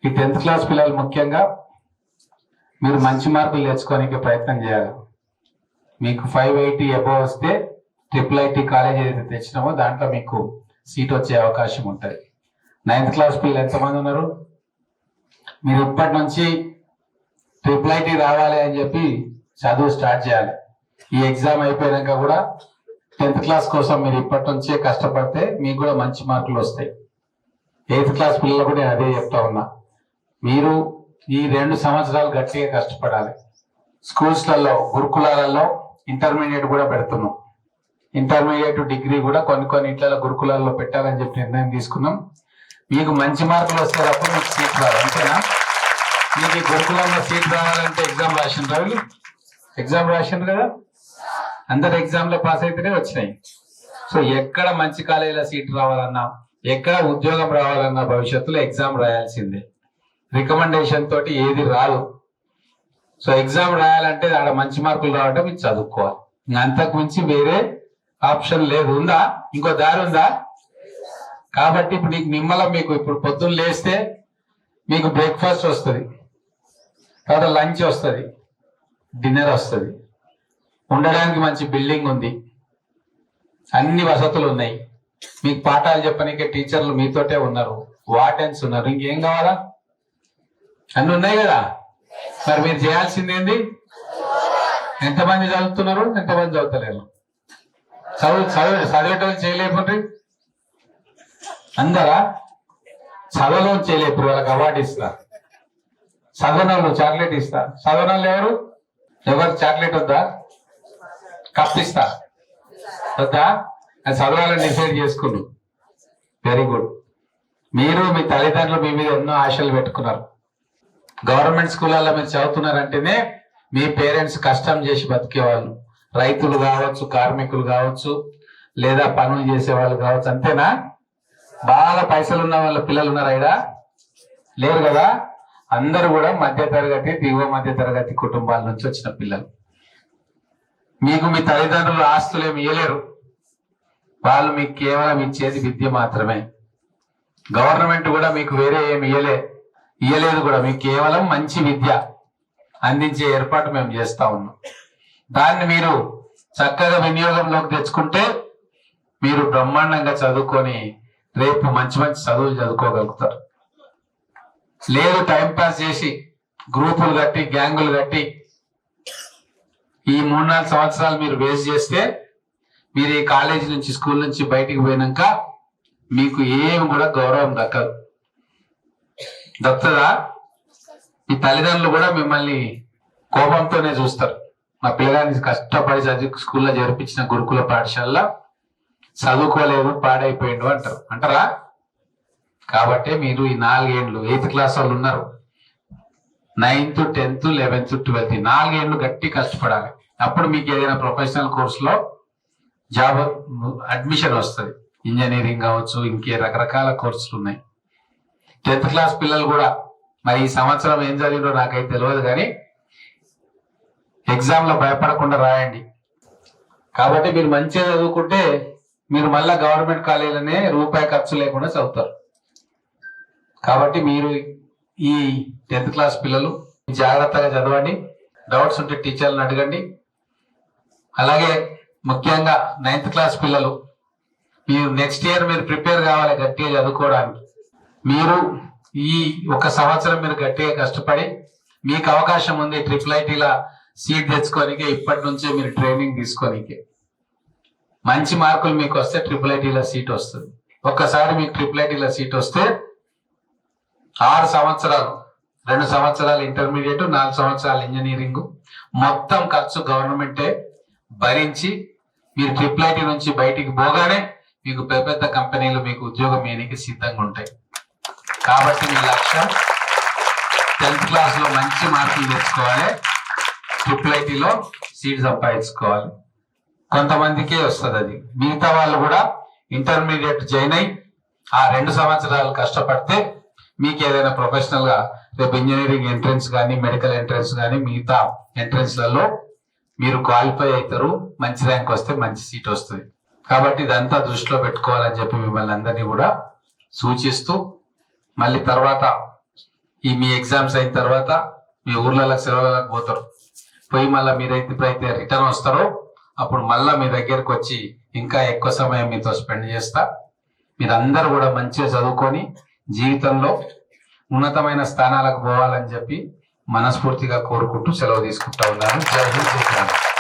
ఈ 10th class పిల్లలు ముఖ్యంగా మీరు మంచి మార్కులు తెచ్చుకోవడానికి ప్రయత్నం చేయాలి. మీకు 580 అబోవ్ వస్తే IIIT కాలేజ్ ఏదైతే తెచ్చినామో దాంట్లో మీకు సీట్ వచ్చే అవకాశం ఉంటుంది. 9th క్లాస్ పిల్లలు ఎంతమంది ఉన్నారు? మీరు ఇప్పటి నుంచి IIIT రావాలి అని చెప్పి చదువు స్టార్ట్ చేయాలి. ఈ ఎగ్జామ్ అయిపోయాక కూడా 10th క్లాస్ కోసం మీరు ఇప్పటి నుంచే కష్టపడితే మీకు కూడా మంచి మార్కులు వస్తాయి. 8th క్లాస్ పిల్లలు కూడా నేను అదే చెప్తా ఉన్నా, మీరు ఈ 2 సంవత్సరాలు గట్టిగా కష్టపడాలి. స్కూల్స్లలో గురుకులాలలో ఇంటర్మీడియట్ కూడా పెడుతున్నాం. ఇంటర్మీడియట్ డిగ్రీ కూడా కొన్ని ఇంట్లో గురుకులాల్లో పెట్టాలని చెప్పి నిర్ణయం తీసుకున్నాం. మీకు మంచి మార్కులు వస్తే తప్ప మీకు సీట్ రాదు, అంతేనా? మీకు ఈ గురుకులంలో సీట్ రావాలంటే ఎగ్జామ్ రాసిండ్రు, ఎగ్జామ్ రాసిండ్రు కదా, అందరు ఎగ్జామ్లో పాస్ అయితేనే వచ్చినాయి. సో ఎక్కడ మంచి కాలేజీలో సీట్ రావాలన్నా, ఎక్కడ ఉద్యోగం రావాలన్నా భవిష్యత్తులో ఎగ్జామ్ రాయాల్సిందే. రికమెండేషన్ తోటి ఏది రాదు. సో ఎగ్జామ్ రాయాలంటే ఆడ మంచి మార్కులు రావడం మీరు చదువుకోవాలి. అంతకు మించి వేరే ఆప్షన్ లేదు. ఉందా? ఇంకో దారి ఉందా? కాబట్టి ఇప్పుడు మీకు ఇప్పుడు పొద్దున్న లేస్తే మీకు బ్రేక్ఫాస్ట్ వస్తుంది, తర్వాత లంచ్ వస్తుంది, డిన్నర్ వస్తుంది, ఉండడానికి మంచి బిల్డింగ్ ఉంది, అన్ని వసతులు ఉన్నాయి, మీకు పాఠాలు చెప్పడానికి టీచర్లు మీతోటే ఉన్నారు, వార్డెన్స్ ఉన్నారు, ఇంకేం కావాలా? అన్ని ఉన్నాయి కదా. మరి మీరు చేయాల్సింది ఏంది? ఎంతమంది చదువుతున్నారు, ఎంతమంది చదువుతలేరు? చదివేటోళ్ళు చేయలేకపోతే అందరా? చదవలో చేయలేపు, వాళ్ళకి అవార్డు ఇస్తా. చదవనోళ్ళు చాక్లెట్ ఇస్తా. చదవనోళ్ళు ఎవరు చాక్లెట్ వద్దా? కప్ ఇస్తా వద్దా? అది చదవాలని డిసైడ్ చేసుకున్నాను. Very good. మీరు మీ తల్లిదండ్రులు మీ మీద ఎన్నో ఆశలు పెట్టుకున్నారు. గవర్నమెంట్ స్కూళ్ళల్లో మీరు చదువుతున్నారంటేనే మీ పేరెంట్స్ కష్టం చేసి బతికేవాళ్ళు, రైతులు కావచ్చు, కార్మికులు కావచ్చు, లేదా పనులు చేసే వాళ్ళు కావచ్చు, అంతేనా? బాగా పైసలు ఉన్న వాళ్ళ పిల్లలు ఉన్నారా? ఇక్కడ లేరు కదా. అందరూ కూడా మధ్యతరగతి, దిగువ మధ్య తరగతి కుటుంబాల నుంచి వచ్చిన పిల్లలు. మీకు మీ తల్లిదండ్రులు ఆస్తులు ఏమి ఇవ్వలేరు, వాళ్ళు మీకు కేవలం ఇచ్చేది విద్య మాత్రమే. గవర్నమెంట్ కూడా మీకు వేరే ఏమి ఇయ్యలేదు కూడా, మీకు కేవలం మంచి విద్య అందించే ఏర్పాటు మేము చేస్తా ఉన్నాం. దాన్ని మీరు చక్కగా వినియోగంలోకి తెచ్చుకుంటే మీరు బ్రహ్మాండంగా చదువుకొని రేపు మంచి మంచి చదువులు చదువుకోగలుగుతారు. లేదు టైంపాస్ చేసి గ్రూపులు కట్టి గ్యాంగులు కట్టి ఈ 3-4 సంవత్సరాలు మీరు వేస్ట్ చేస్తే మీరు ఈ కాలేజీ నుంచి, స్కూల్ నుంచి బయటికి పోయినాక మీకు ఏమి కూడా గౌరవం దక్కదు. దక్కుతుందా? మీ తల్లిదండ్రులు కూడా మిమ్మల్ని కోపంతోనే చూస్తారు. మా పిల్లగాన్ని కష్టపడి చదివి స్కూల్లో జరిపించిన గురుకుల పాఠశాలలో చదువుకోలేదు, పాడైపోయిండు అంటారా? కాబట్టి మీరు ఈ 4 ఏళ్ళు 8th క్లాస్ వాళ్ళు ఉన్నారు, 9th, 10th, 11th, 12th 4 ఏళ్ళు గట్టి కష్టపడాలి. అప్పుడు మీకు ఏదైనా ప్రొఫెషనల్ కోర్సులో జాబ్ అడ్మిషన్ వస్తుంది. ఇంజనీరింగ్ కావచ్చు, ఇంకే రకరకాల కోర్సులు ఉన్నాయి. 10th క్లాస్ పిల్లలు కూడా మరి ఈ సంవత్సరం ఏం చదివినో నాకైతే తెలియదు, కానీ ఎగ్జామ్లో భయపడకుండా రాయండి. కాబట్టి మీరు మంచిగా చదువుకుంటే మీరు మళ్ళా గవర్నమెంట్ కాలేజీలోనే రూపాయి ఖర్చు లేకుండా చదువుతారు. కాబట్టి మీరు ఈ 10th క్లాస్ పిల్లలు జాగ్రత్తగా చదవండి. డౌట్స్ ఉంటే టీచర్లను అడగండి. అలాగే ముఖ్యంగా 9th క్లాస్ పిల్లలు మీరు నెక్స్ట్ ఇయర్ మీరు ప్రిపేర్ కావాలి గట్టిగా చదువుకోవడానికి. మీరు ఈ 1 సంవత్సరం మీరు గట్టిగా కష్టపడి మీకు అవకాశం ఉంది IIITలో సీట్ తెచ్చుకోనికే, ఇప్పటి నుంచే మీరు ట్రైనింగ్ తీసుకోనికే. మంచి మార్కులు మీకు వస్తే IIITలో సీట్ వస్తుంది. ఒక్కసారి మీకు IIITలో సీట్ వస్తే 6 సంవత్సరాలు, 2 సంవత్సరాలు ఇంటర్మీడియట్, 4 సంవత్సరాలు ఇంజనీరింగ్, మొత్తం ఖర్చు గవర్నమెంటే భరించి మీరు IIIT నుంచి బయటికి పోగానే మీకు పెద్ద కంపెనీలు మీకు ఉద్యోగం ఇవ్వడానికి సిద్ధంగా ఉంటాయి. కాబట్టి మీ లక్ష్యం 10th క్లాస్లో మంచి మార్కులు తెచ్చుకోవాలి, IIITలో సీట్ సంపాదించుకోవాలి. కొంతమందికే వస్తుంది అది. మిగతా వాళ్ళు కూడా ఇంటర్మీడియట్ జాయిన్ అయ్యి ఆ 2 సంవత్సరాలు కష్టపడితే మీకు ఏదైనా ప్రొఫెషనల్ గా రేపు ఇంజనీరింగ్ ఎంట్రన్స్ కానీ, మెడికల్ ఎంట్రన్స్ కానీ, మిగతా ఎంట్రన్స్లలో మీరు క్వాలిఫై అవుతారు. మంచి ర్యాంక్ వస్తే మంచి సీట్ వస్తుంది. కాబట్టి ఇదంతా దృష్టిలో పెట్టుకోవాలని చెప్పి మిమ్మల్ని అందరినీ కూడా సూచిస్తూ, మళ్ళీ తర్వాత ఈ మీ ఎగ్జామ్స్ అయిన తర్వాత మీ ఊర్లలో సెలవులకు పోతారు. పోయి మళ్ళీ మీరైతే ఇప్పుడైతే రిటర్న్ వస్తారో అప్పుడు మళ్ళా మీ దగ్గరకు వచ్చి ఇంకా ఎక్కువ సమయం మీతో స్పెండ్ చేస్తా. మీరందరూ కూడా మంచిగా చదువుకొని జీవితంలో ఉన్నతమైన స్థానాలకు పోవాలని చెప్పి మనస్ఫూర్తిగా కోరుకుంటూ సెలవు తీసుకుంటా ఉన్నాను. జై హింద్, జై తెలంగాణ.